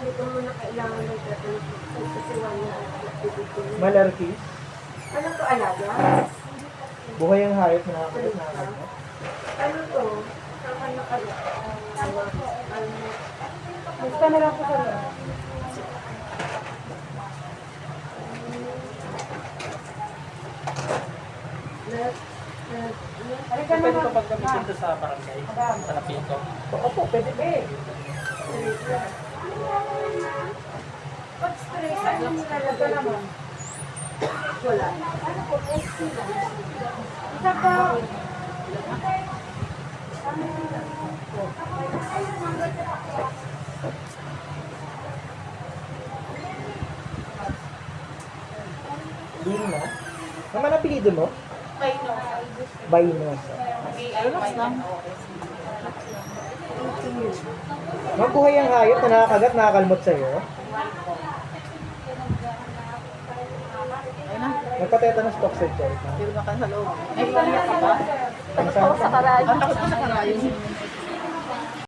Hindi ko muna kailangan ng tetanus vaccine kasi wala activity. Malarkis. Ano to, alaga? Buhay ang hayop na nakakagat na mo. Ano to? Saan ka nakagat? Basta na lang po sa loob. Halika na Pwede lang. pa pag gamitin ito sa barangay? Sa Napito? Opo, pwede ba eh. Pag stress, ano nilalaga naman? Wala. Isa pa. Dino. Naman ang apelido mo? Baynos. Relax lang. Mabuhay ang hayop na nakakagat, nakakalmot sa'yo. Ayun na. Nagpa-tetanus toxoid ka. Hindi na ka sa loob. May paniyak ka ba? Ang saan ka? Ang takot ko sa karayo.